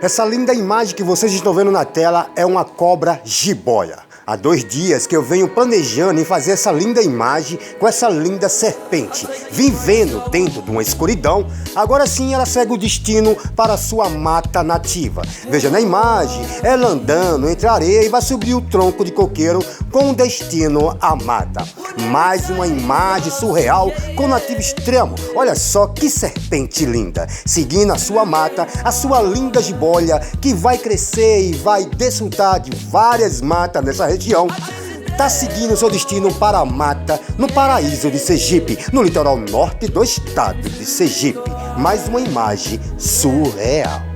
Essa linda imagem que vocês estão vendo na tela é uma cobra jiboia. Há 2 dias que eu venho planejando em fazer essa linda imagem com essa linda serpente, vivendo dentro de uma escuridão. Agora sim ela segue o destino para a sua mata nativa. Veja na imagem, ela andando entre a areia e vai subir o tronco de coqueiro com destino à mata. Mais uma imagem surreal com nativo extremo. Olha só que serpente linda, seguindo a sua mata, a sua linda jiboia que vai crescer e vai desfrutar de várias matas nessa região. Tá seguindo seu destino para a mata, no paraíso de Sergipe, no litoral norte do estado de Sergipe. Mais uma imagem surreal.